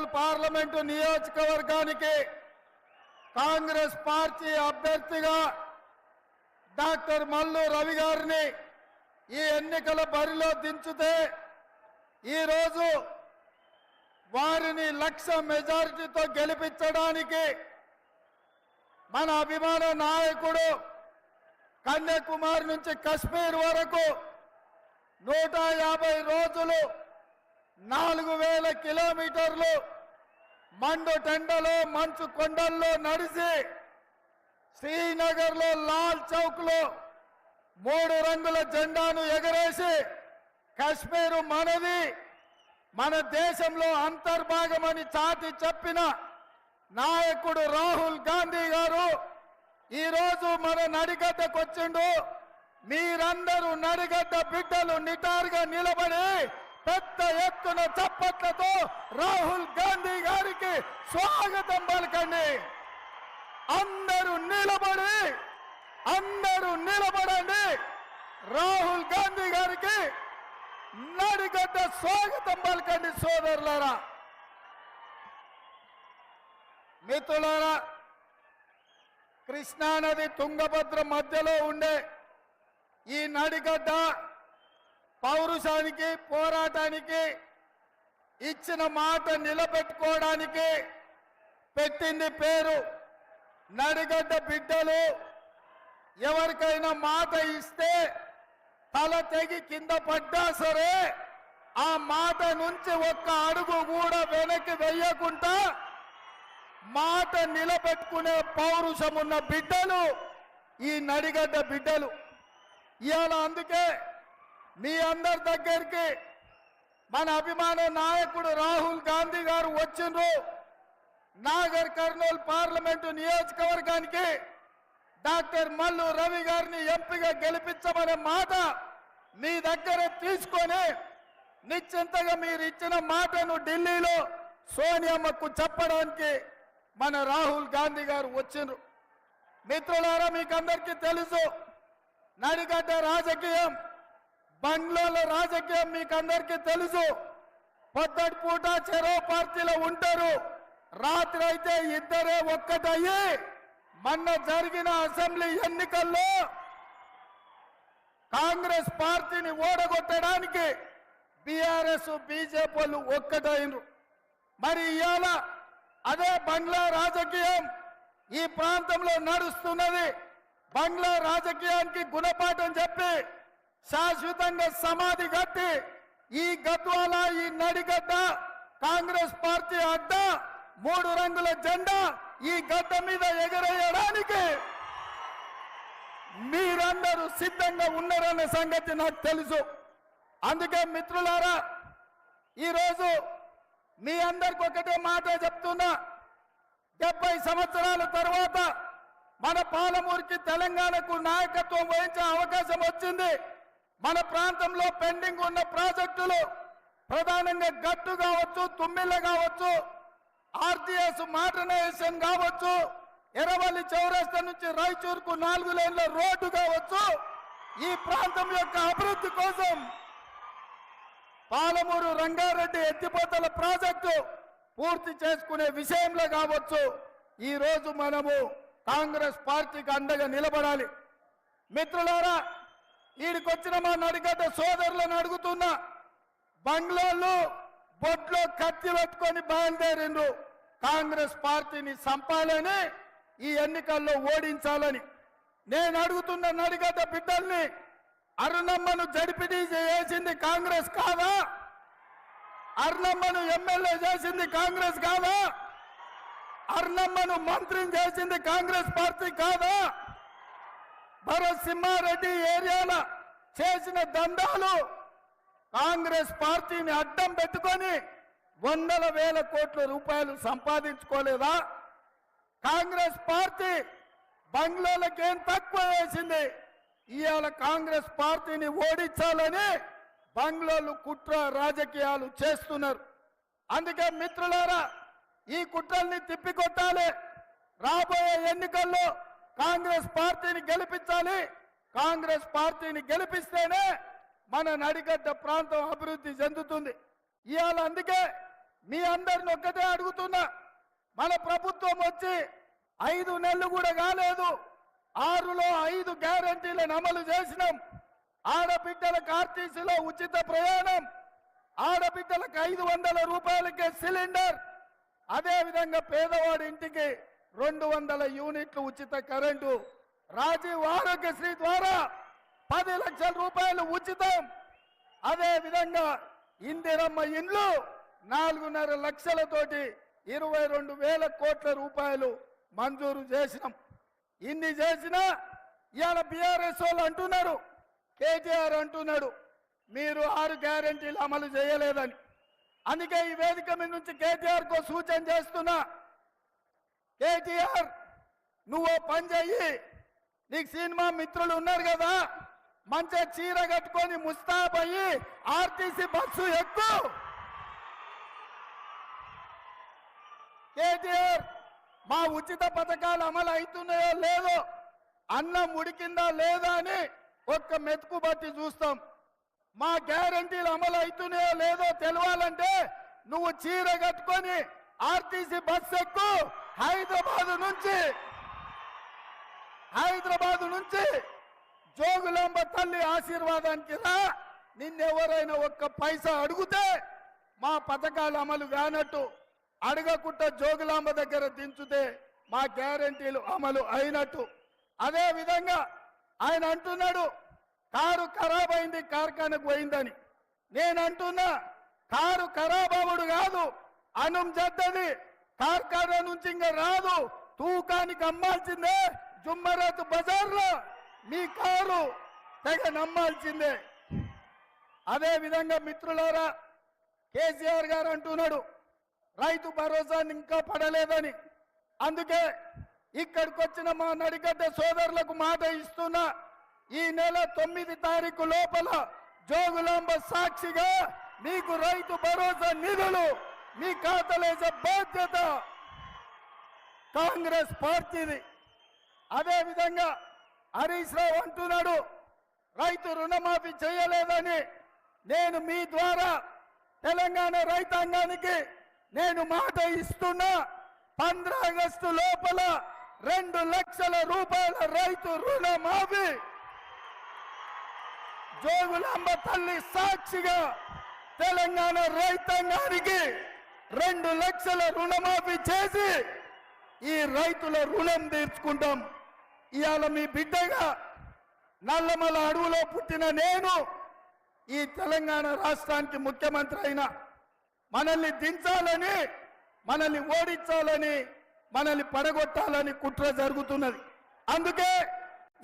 Kurnool parliament నియోజకవర్గానికి Congress party అభ్యర్థిగా doctor Mallu Ravi గారిని ఈ ఎన్నికల బరిలో దించితే ఈరోజు వారిని 1,00,000 మెజారిటీతో గెలిపించడానికి మన అభిమాన నాయకుడు కన్యాకుమారి నుంచి కశ్మీర్ వరకు 150 రోజులు 4,000 కిలోమీటర్లు మండు టెండలో మంచు కొండల్లో నడిచి శ్రీనగర్లో లాల్ చౌక్లో 3 రంగుల జెండాను ఎగరేసి కశ్మీరు మనది, మన దేశంలో అంతర్భాగమని చాటి చెప్పిన నాయకుడు రాహుల్ గాంధీ గారు ఈరోజు మన నడిగడ్డకు వచ్చిండు. మీరందరూ నడిగడ్డ బిడ్డలు నిటారుగా నిలబడి పెద్ద ఎత్తున చప్పట్లతో రాహుల్ గాంధీ గారికి స్వాగతం పలకండి. అందరూ నిలబడండి. రాహుల్ గాంధీ గారికి నడిగడ్డ స్వాగతం పలకండి సోదరులారా. మిత్రులారా, కృష్ణానది తుంగభద్ర మధ్యలో ఉండే ఈ నడిగడ్డ పౌరుషానికి, పోరాటానికి, ఇచ్చిన మాట నిలబెట్టుకోవడానికి పెట్టింది పేరు. నడిగడ్డ బిడ్డలు ఎవరికైనా మాట ఇస్తే తల తెగి కింద పడ్డా సరే ఆ మాట నుంచి ఒక్క అడుగు కూడా వెనక్కి వెయ్యకుండా మాట నిలబెట్టుకునే పౌరుషం ఉన్న బిడ్డలు ఈ నడిగడ్డ బిడ్డలు. ఇవాళ అందుకే మీ అందరి దగ్గరికి మన అభిమాన నాయకుడు రాహుల్ గాంధీ గారు వచ్చిండ్రు. నాగర్ కర్నూలు పార్లమెంటు నియోజకవర్గానికి డాక్టర్ మల్లు రవి గారిని ఎంపీగా గెలిపించమనే మాట మీ దగ్గర తీసుకొని నిశ్చింతగా మీరు ఇచ్చిన మాటను ఢిల్లీలో సోనియమ్మకు చెప్పడానికి మన రాహుల్ గాంధీ గారు వచ్చిండ్రు. మిత్రులారా, మీకు అందరికీ తెలుసు నడిగడ్డ రాజకీయం, బంగ్లాల రాజకీయం మీకు అందరికీ తెలుసు. పొద్దటి పూట చెరో పార్టీలో ఉంటారు, రాత్రి అయితే ఇద్దరే ఒక్కటయ్యి మొన్న జరిగిన అసెంబ్లీ ఎన్నికల్లో కాంగ్రెస్ పార్టీని ఓడగొట్టడానికి బీఆర్ఎస్ బీజేపీలు ఒక్కటైనరు. మరి ఇవాళ అదే బంగ్లా రాజకీయం ఈ ప్రాంతంలో నడుస్తున్నది. బంగ్లా రాజకీయానికి గుణపాఠం చెప్పి శాశ్వతంగా సమాధి కట్టి ఈ గద్వాల, ఈ నడిగడ్డ కాంగ్రెస్ పార్టీ అడ్డ 3 రంగుల జెండా ఈ గడ్డ మీద ఎగరేయడానికి మీరందరూ సిద్ధంగా ఉన్నారనే సంగతి నాకు తెలుసు. అందుకే మిత్రులారా, ఈరోజు మీ అందరికి ఒకటే మాట చెప్తున్నా. 70 సంవత్సరాల తర్వాత మన పాలమూరుకి తెలంగాణకు నాయకత్వం వహించే అవకాశం వచ్చింది. మన ప్రాంతంలో పెండింగ్ ఉన్న ప్రాజెక్టులు ప్రధానంగా గట్టు కావచ్చు, తుమ్మిళ్ళ కావచ్చు, ఆర్టీఎస్ మోడర్నైజేషన్ కావచ్చు, ఎర్రవల్లి చౌరస్తా నుంచి రాయచూరుకు 4 లేన్ల రోడ్డు కావచ్చు, ఈ ప్రాంతం యొక్క అభివృద్ధి కోసం పాలమూరు రంగారెడ్డి ఎత్తిపోతల ప్రాజెక్టు పూర్తి చేసుకునే విషయంలో కావచ్చు, ఈ రోజు మనము కాంగ్రెస్ పార్టీకి అండగా నిలబడాలి. మిత్రులారా, ఈడికొచ్చిన మా నడిగడ్డ సోదరులను అడుగుతున్నా, బంగ్లాలు బొట్లో కత్తి పెట్టుకొని బయలుదేరిండ్రు కాంగ్రెస్ పార్టీని చంపాలని, ఈ ఎన్నికల్లో ఓడించాలని. నేను అడుగుతున్న నడిగడ్డ బిడ్డల్ని, అరుణమ్మను జడ్పీటీసీ చేసింది కాంగ్రెస్ కాదా? అరుణమ్మను ఎమ్మెల్యే చేసింది కాంగ్రెస్ కాదా? అరుణమ్మను మంత్రిని చేసింది కాంగ్రెస్ పార్టీ కాదా? భరత్ సింహారెడ్డి ఏరియాలో చేసిన దందాలు కాంగ్రెస్ పార్టీని అడ్డం పెట్టుకొని 100,000 కోట్ల రూపాయలు సంపాదించుకోలేదా? కాంగ్రెస్ పార్టీ బంగ్లాలకేం తక్కువ వేసింది? ఇవాళ కాంగ్రెస్ పార్టీని ఓడించాలని బంగ్లాలు కుట్ర రాజకీయాలు చేస్తున్నారు. అందుకే మిత్రులారా, ఈ కుట్రల్ని తిప్పికొట్టాలి. రాబోయే ఎన్నికల్లో కాంగ్రెస్ పార్టీని గెలిపించాలి. కాంగ్రెస్ పార్టీని గెలిపిస్తేనే మన నడిగడ్డ ప్రాంతం అభివృద్ధి చెందుతుంది. ఇవాళ అందుకే మీ అందరిని ఒక్కటే అడుగుతున్నా, మన ప్రభుత్వం వచ్చి 5 నెలలు కూడా కాలేదు. 6లో 5 గ్యారంటీలను అమలు చేసినాం. ఆడబిడ్డలకు ఆర్టీసీలో ఉచిత ప్రయాణం, ఆడబిడ్డలకు 500 రూపాయలకే సిలిండర్, అదేవిధంగా పేదవాడి ఇంటికి 200 యూనిట్లు ఉచిత కరెంటు, రాజీవ్ ఆరోగ్యశ్రీ ద్వారా 10 లక్షల రూపాయలు ఉచితం, అదేవిధంగా ఇందిరమ్మ ఇండ్లు 4.5 లక్షలతోటి 22,000 కోట్ల రూపాయలు మంజూరు చేసినాం. ఇన్ని చేసినా ఇవాళ బీఆర్ఎస్ వాళ్ళు అంటున్నారు, కేటీఆర్ అంటున్నాడు మీరు 6 గ్యారెంటీలు అమలు చేయలేదని. అందుకే ఈ వేదిక మీద నుంచి కేటీఆర్ కో సూచన చేస్తున్నా, కేటీఆర్ నువ్వు పని చెయ్యి, నీకు సినిమా మిత్రులు ఉన్నారు కదా, మంచిగా చీర కట్టుకొని ముస్తాబయ్యి ఆర్టీసీ బస్సు ఎక్కు. కేటీఆర్ మా ఉచిత పథకాలు అమలు అవుతున్నాయో లేదో, అన్నం ఉడికిందా లేదా అని ఒక్క మెతుకు బట్టి చూస్తాం. మా గ్యారంటీలు అమలు అవుతున్నాయో లేదో తెలవాలంటే నువ్వు చీర కట్టుకొని ఆర్టీసీ బస్సు ఎక్కు. హైదరాబాద్ నుంచి జోగులాంబ తల్లి ఆశీర్వాదానికి రా. నిన్నెవరైనా ఒక్క పైసా అడిగితే మా పథకాలు అమలు కానట్టు, అడగకుండా జోగులాంబ దగ్గర దించుతే మా గ్యారంటీలు అమలు అయినట్టు. అదే విధంగా ఆయన అంటున్నాడు కారు ఖరాబ్ అయింది కార్ఖానకు పోయిందని. నేను అంటున్నా కారు ఖరాబ్ అవ్వడు కాదు, అనుం జద్దది కార్ఖానా నుంచి ఇంకా రాదు, తూకానికి అమ్మాల్సిందే. జుమ్మరాత్ బజార్లో మీ కారు తెగ నమ్మాల్సిందే. అదే విధంగా మిత్రులారా, కేసీఆర్ గారు అంటున్నాడు రైతు భరోసా ఇంకా పడలేదని. అందుకే ఇక్కడికి వచ్చిన మా నడిగడ్డ సోదరులకు మాట ఇస్తున్నా, ఈ నెల 9 తారీఖు లోపల జోగులాంబ సాక్షిగా మీకు రైతు భరోసా నిధులు మీ ఖాతాలేసే బాధ్యత కాంగ్రెస్ పార్టీది. అదే విధంగా హరీష్ రావు అంటున్నాడు రైతు రుణమాఫీ చేయలేదని. నేను మీ ద్వారా తెలంగాణ రైతాంగానికి నేను మాట ఇస్తున్నా, 15 ఆగస్టు లోపల 2 లక్షల రూపాయల రైతు రుణమాఫీ జోగులాంబ తల్లి సాక్షిగా తెలంగాణ రైతాంగానికి 2 లక్షల రుణమాఫీ చేసి ఈ రైతుల రుణం తీర్చుకుంటాం. ఇవాళ మీ బిడ్డగా నల్లమల అడవులో పుట్టిన నేను ఈ తెలంగాణ రాష్ట్రానికి ముఖ్యమంత్రి అయినా, మనల్ని దించాలని, మనల్ని ఓడించాలని, మనల్ని పడగొట్టాలని కుట్ర జరుగుతున్నది. అందుకే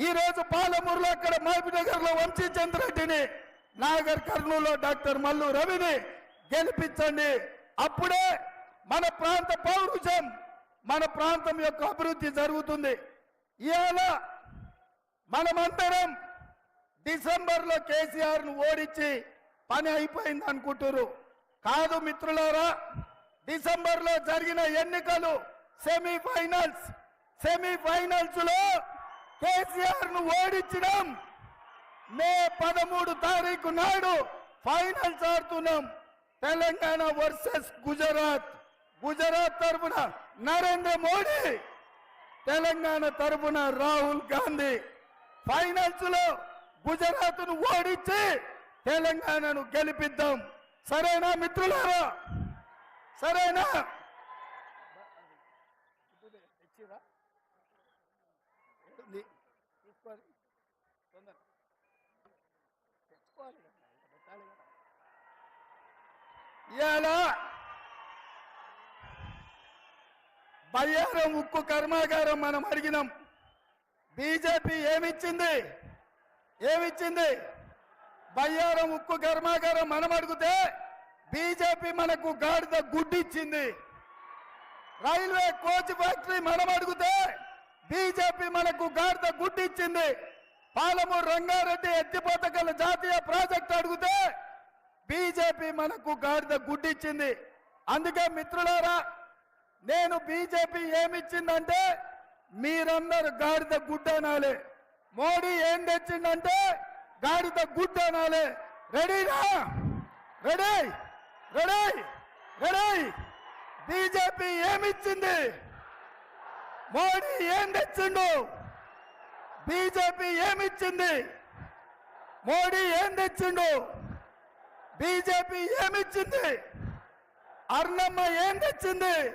ఈరోజు పాలమూరులో అక్కడ మహబూబ్నగర్లో వంశీచంద్రెడ్డిని, నాగర్ కర్నూలులో డాక్టర్ మల్లు రవిని గెలిపించండి. అప్పుడే మన ప్రాంత పౌరుషం, మన ప్రాంతం యొక్క అభివృద్ధి జరుగుతుంది. ఇవాళ మనమందరం డిసెంబర్లో కేసీఆర్ను ఓడించి పని అయిపోయింది అనుకుంటారు. కాదు మిత్రులారా, డిసెంబర్లో జరిగిన ఎన్నికలు సెమీఫైనల్స్ లో కేసీఆర్ను ఓడించడం. మే 13 తారీఖు నాడు ఫైనల్స్ ఆడుతున్నాం. తెలంగాణ వర్సెస్ గుజరాత్ తరఫున నరేంద్ర మోడీ, తెలంగాణ తరఫున రాహుల్ గాంధీ. ఫైనల్స్ లో గుజరాత్ ను ఓడించి తెలంగాణను గెలిపిద్దాం. సరేనా మిత్రులారా? సరేనా? ఇవాళ బయ్యారం ఉక్కు కర్మాగారం మనం అడిగినాం. బీజేపీ ఏమిచ్చింది? బయ్యారం ఉక్కు కర్మాగారం మనం అడిగితే బీజేపీ మనకు గాడిద గుడ్డిచ్చింది. రైల్వే కోచ్ ఫ్యాక్టరీ మనం అడిగితే బీజేపీ మనకు గాడిద గుడ్డిచ్చింది. పాలమూరు రంగారెడ్డి ఎత్తిపోతకల జాతీయ ప్రాజెక్టు అడిగితే బీజేపీ మనకు గాడిద గుడ్డిచ్చింది. అందుకే మిత్రులారా, నేను బీజేపీ ఏమిచ్చిందంటే మీరందరూ గాడిద గుడ్డ అనాలి. మోడీ ఏం తెచ్చిందంటే గాడిద గుడ్డ అనాలి. రెడీనా? Ready BJP ఏమిచ్చింది? మోడీ ఏం తెచ్చిండు? బీజేపీ ఏమిచ్చింది? మోడీ ఏం తెచ్చిండు? బీజేపీ ఏమిచ్చింది? అర్ణమ్మ ఏం తెచ్చింది?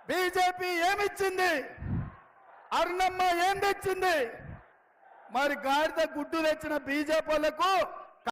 బీజేపీ ఏమిచ్చింది? అర్ణమ్మ ఏం తెచ్చింది? మరి గాడిద గుడ్డు తెచ్చిన బీజేపీ వాళ్ళకు